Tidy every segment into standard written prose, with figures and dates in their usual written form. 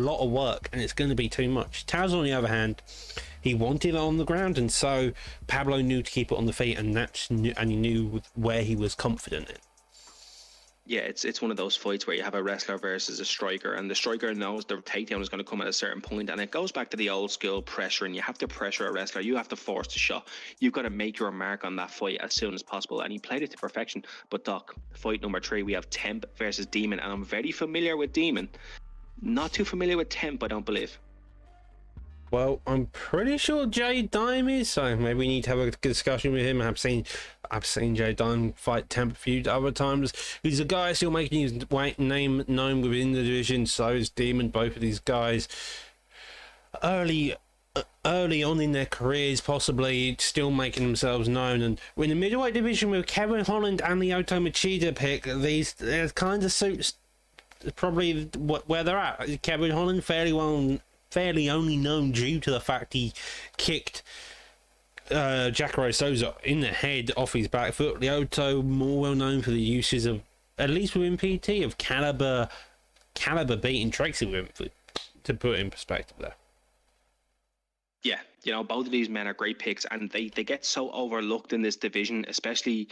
lot of work, and it's going to be too much. Taz, on the other hand, he wanted it on the ground, and so Pablo knew to keep it on the feet, and he knew where he was confident in. Yeah, it's one of those fights where you have a wrestler versus a striker, and the striker knows the takedown is going to come at a certain point, and it goes back to the old school pressure, and you have to pressure a wrestler. You have to force the shot. You've got to make your mark on that fight as soon as possible, and he played it to perfection. But Doc, fight number 3, we have Temp versus Demon, and I'm very familiar with Demon. Not too familiar with Temp, I don't believe. Well, I'm pretty sure Jay Dime is, so maybe we need to have a discussion with him. I've seen Jay Dime fight Temp a few other times. He's a guy still making his name known within the division, so is Demon. Both of these guys early on in their careers, possibly still making themselves known. And we're in the middleweight division with Kevin Holland and the Lyoto Machida pick. These kind of suits probably where they're at. Kevin Holland fairly only known due to the fact he kicked Jacare Souza in the head off his back foot. Lyoto more well known for the uses of, at least within PT, of caliber beating Tracy with, to put in perspective there. Yeah, you know, both of these men are great picks, and they get so overlooked in this division, especially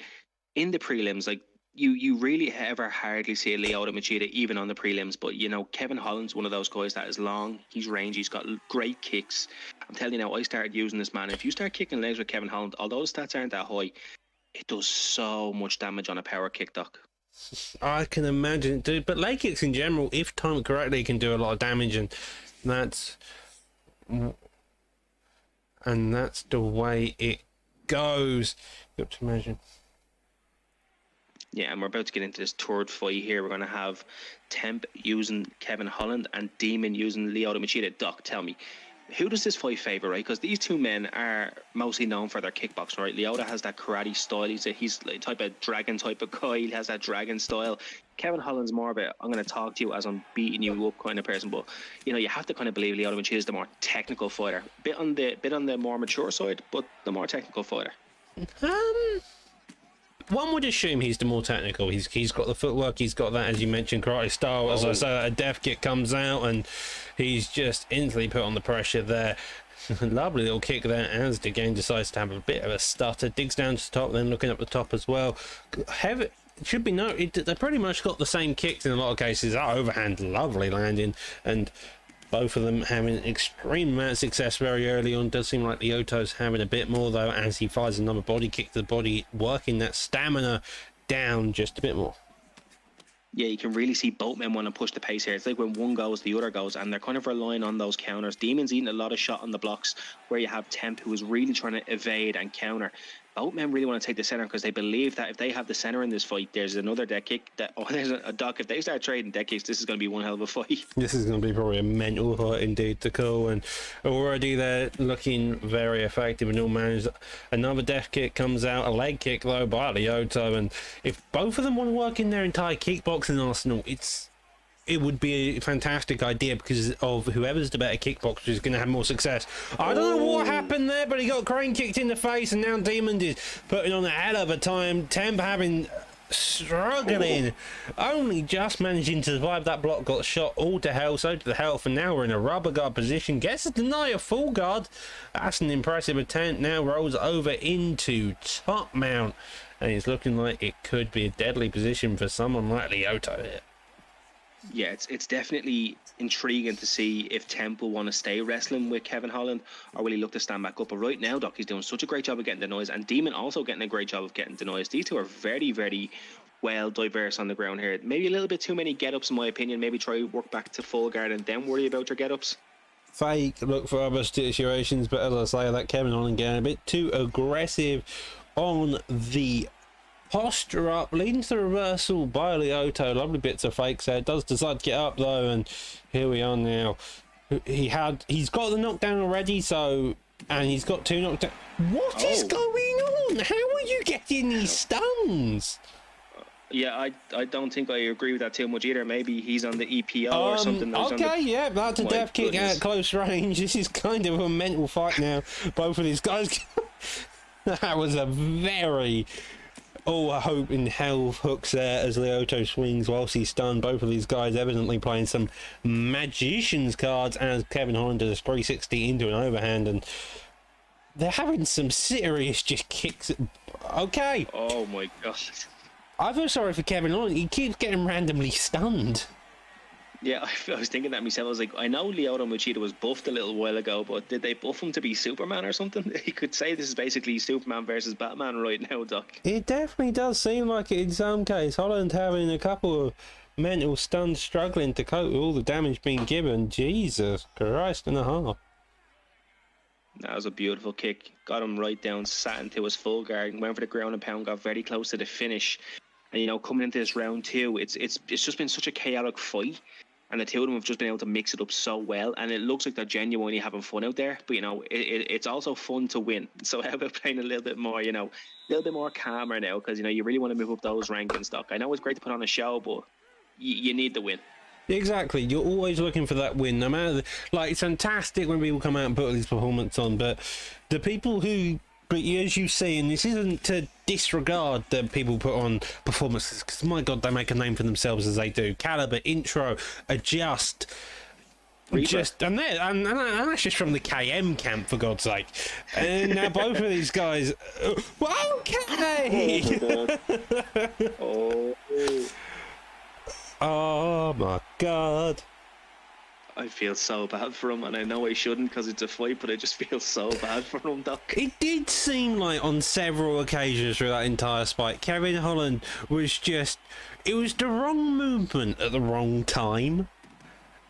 in the prelims. Like, you really ever hardly see a Lyoto Machida even on the prelims, but you know, Kevin Holland's one of those guys that is long, he's rangy, he's got great kicks. I'm telling you now, I started using this man. If you start kicking legs with Kevin Holland, although the stats aren't that high, it does so much damage on a power kick, Doc. I can imagine, dude. But leg kicks in general, if timed correctly, can do a lot of damage, and that's the way it goes. You have to imagine. Yeah, and we're about to get into this third fight here. We're going to have Temp using Kevin Holland and Demon using Lyoto Machida. Doc, tell me, who does this fight favour, right? Because these two men are mostly known for their kickboxing, right? Lyoto has that karate style. He's like type of dragon type of guy. He has that dragon style. Kevin Holland's more of a, I'm going to talk to you as I'm beating you up kind of person. But, you know, you have to kind of believe Lyoto Machida is the more technical fighter. Bit on the more mature side, but the more technical fighter. One would assume he's the more technical. He's got the footwork, he's got that, as you mentioned, karate style. As I say, a death kick comes out and he's just instantly put on the pressure there. Lovely little kick there as the game decides to have a bit of a stutter. Digs down to the top, then looking up the top as well. It should be noted that they pretty much got the same kicks in a lot of cases. That overhand, lovely landing, and both of them having an extreme amount of success very early on. Does seem like Lyoto's having a bit more though, as he fires another body kick to the body, working that stamina down just a bit more. Yeah, you can really see both men want to push the pace here. It's like when one goes, the other goes, and they're kind of relying on those counters. Demon's eating a lot of shot on the blocks, where you have Temp, who is really trying to evade and counter. Both men really want to take the center because they believe that if they have the center in this fight, there's another dead kick. There's a Doc. If they start trading dead kicks, this is going to be one hell of a fight. This is going to be probably a mental fight indeed to call, and already they're looking very effective in all manners. Another death kick comes out, a leg kick though by Lyoto, and if both of them want to work in their entire kickboxing arsenal, it would be a fantastic idea because of whoever's the better kickboxer is going to have more success. I don't know what happened there, but he got crane kicked in the face, and now Demon is putting on a hell of a time. Temp struggling, only just managing to survive that block, got shot all to hell, so to the health, and now we're in a rubber guard position. Gets to deny a full guard. That's an impressive attempt. Now rolls over into top mount, and it's looking like it could be a deadly position for someone like Lyoto here. Yeah, it's definitely intriguing to see if Temp will want to stay wrestling with Kevin Holland, or will he look to stand back up. But right now, Doc, he's doing such a great job of getting the noise, and Demon also getting a great job of getting the noise. These two are very, very well diverse on the ground here. Maybe a little bit too many get-ups in my opinion. Maybe try work back to full guard and then worry about your get-ups. Fake, look for other situations, but as I say, that Kevin Holland getting a bit too aggressive on the posture up, leading to the reversal by Lyoto. Lovely bits of fakes there. Does decide to get up though, and here we are now. He's got the knockdown already, so, and he's got 2 knockdowns. What is going on? How are you getting these stuns? Yeah, I don't think I agree with that too much either. Maybe he's on the EPO or something. Okay, yeah, that's a death kick at close range. This is kind of a mental fight now. Both of these guys. That was a very Oh, I hope in hell hooks there as Lyoto swings whilst he's stunned. Both of these guys evidently playing some magician's cards as Kevin Holland does a 360 into an overhand, and they're having some serious just kicks. Okay. Oh my god. I feel sorry for Kevin Holland. He keeps getting randomly stunned. Yeah, I was thinking that myself. I was like, I know Lyoto Machida was buffed a little while ago, but did they buff him to be Superman or something? You could say this is basically Superman versus Batman right now, Doc. It definitely does seem like it in some case. Holland having a couple of mental stuns, struggling to cope with all the damage being given. Jesus Christ and a half. That was a beautiful kick. Got him right down, sat into his full guard, went for the ground and pound, got very close to the finish. And, you know, coming into this round two, it's just been such a chaotic fight. And the two of them have just been able to mix it up so well. And it looks like they're genuinely having fun out there. But, you know, it's also fun to win. So how about playing a little bit more, you know, a little bit more calmer now? Because, you know, you really want to move up those rankings, Doc. I know it's great to put on a show, but you need the win. Exactly. You're always looking for that win. No matter, like, it's fantastic when people come out and put these performances on. But the people who... But as you see, and this isn't to disregard that people put on performances, because my God, they make a name for themselves as they do. Caliber, intro, adjust, just and that's just from the KM camp, for God's sake. And now both of these guys, okay. Oh, Oh my God. I feel so bad for him, and I know I shouldn't because it's a fight, but I just feel so bad for him, Doc. It did seem like on several occasions through that entire fight, Kevin Holland was just... It was the wrong movement at the wrong time.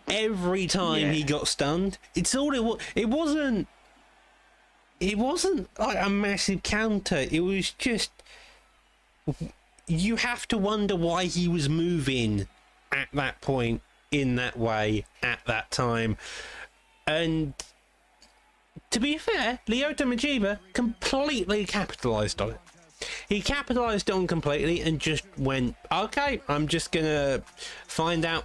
Every time he got stunned. It's all it was. It wasn't like a massive counter. It was just... You have to wonder why he was moving at that point, in that way, at that time. And to be fair, Lyoto Machida completely capitalised on it. He capitalised on completely and just went, okay, I'm just gonna find out